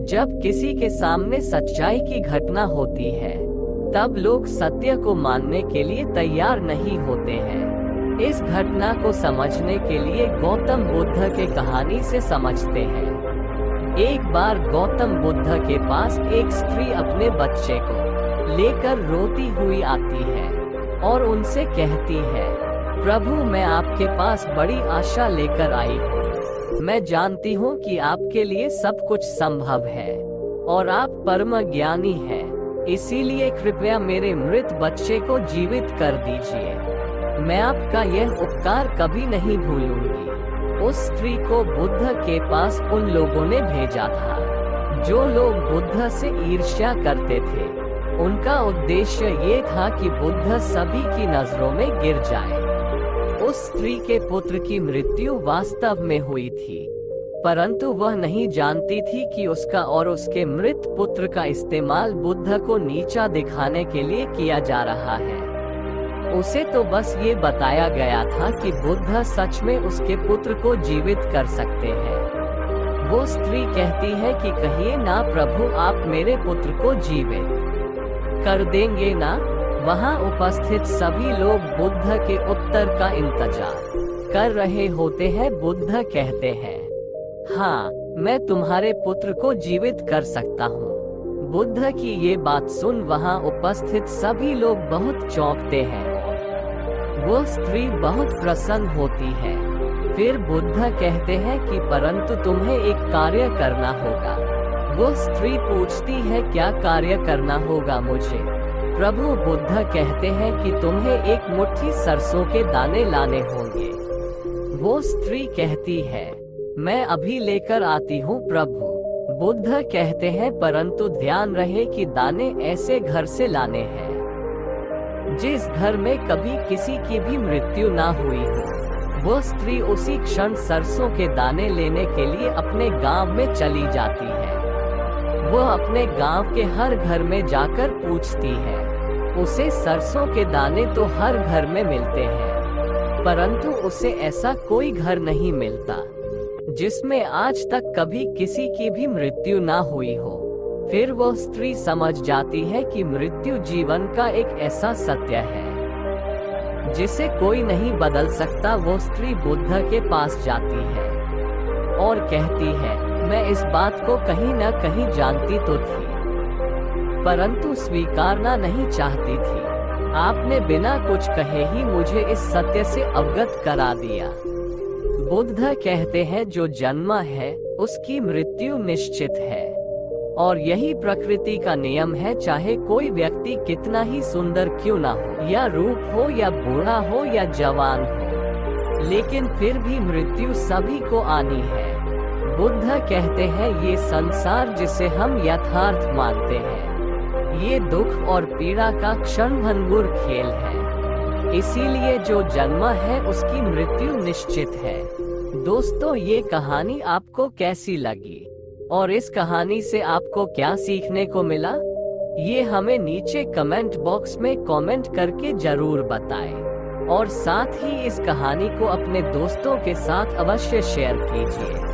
जब किसी के सामने सच्चाई की घटना होती है, तब लोग सत्य को मानने के लिए तैयार नहीं होते हैं। इस घटना को समझने के लिए गौतम बुद्ध के कहानी से समझते हैं। एक बार गौतम बुद्ध के पास एक स्त्री अपने बच्चे को लेकर रोती हुई आती है और उनसे कहती है, प्रभु, मैं आपके पास बड़ी आशा लेकर आई हूँ। मैं जानती हूँ कि आपके लिए सब कुछ संभव है और आप परम ज्ञानी हैं। इसीलिए कृपया मेरे मृत बच्चे को जीवित कर दीजिए। मैं आपका यह उपकार कभी नहीं भूलूंगी। उस स्त्री को बुद्ध के पास उन लोगों ने भेजा था जो लोग बुद्ध से ईर्ष्या करते थे। उनका उद्देश्य ये था कि बुद्ध सभी की नजरों में गिर जाए। उस स्त्री के पुत्र की मृत्यु वास्तव में हुई थी, परंतु वह नहीं जानती थी कि उसका और उसके मृत पुत्र का इस्तेमाल बुद्ध को नीचा दिखाने के लिए किया जा रहा है। उसे तो बस ये बताया गया था कि बुद्ध सच में उसके पुत्र को जीवित कर सकते हैं। वो स्त्री कहती है कि कहिए ना प्रभु, आप मेरे पुत्र को जीवित कर देंगे ना? वहाँ उपस्थित सभी लोग बुद्ध के उत्तर का इंतजार कर रहे होते हैं। बुद्ध कहते हैं, हाँ, मैं तुम्हारे पुत्र को जीवित कर सकता हूँ। बुद्ध की ये बात सुन वहाँ उपस्थित सभी लोग बहुत चौंकते हैं। वो स्त्री बहुत प्रसन्न होती है। फिर बुद्ध कहते हैं कि परंतु तुम्हें एक कार्य करना होगा। वो स्त्री पूछती है, क्या कार्य करना होगा मुझे? प्रभु बुद्ध कहते हैं कि तुम्हें एक मुट्ठी सरसों के दाने लाने होंगे। वो स्त्री कहती है, मैं अभी लेकर आती हूँ प्रभु। बुद्ध कहते हैं, परंतु ध्यान रहे कि दाने ऐसे घर से लाने हैं जिस घर में कभी किसी की भी मृत्यु ना हुई हो। वो स्त्री उसी क्षण सरसों के दाने लेने के लिए अपने गांव में चली जाती है। वो अपने गांव के हर घर में जाकर पूछती है। उसे सरसों के दाने तो हर घर में मिलते हैं, परंतु उसे ऐसा कोई घर नहीं मिलता जिसमें आज तक कभी किसी की भी मृत्यु ना हुई हो। फिर वो स्त्री समझ जाती है कि मृत्यु जीवन का एक ऐसा सत्य है जिसे कोई नहीं बदल सकता। वो स्त्री बुद्ध के पास जाती है और कहती है, मैं इस बात को कहीं न कहीं जानती तो थी, परंतु स्वीकारना नहीं चाहती थी। आपने बिना कुछ कहे ही मुझे इस सत्य से अवगत करा दिया। बुद्ध कहते हैं, जो जन्मा है उसकी मृत्यु निश्चित है और यही प्रकृति का नियम है। चाहे कोई व्यक्ति कितना ही सुंदर क्यों ना हो, या रूप हो या बूढ़ा हो या जवान हो, लेकिन फिर भी मृत्यु सभी को आनी है। बुद्ध कहते हैं, ये संसार जिसे हम यथार्थ मानते हैं, ये दुख और पीड़ा का क्षणभंगुर खेल है। इसीलिए जो जन्मा है उसकी मृत्यु निश्चित है। दोस्तों, ये कहानी आपको कैसी लगी और इस कहानी से आपको क्या सीखने को मिला? ये हमें नीचे कमेंट बॉक्स में कमेंट करके जरूर बताएं और साथ ही इस कहानी को अपने दोस्तों के साथ अवश्य शेयर कीजिए।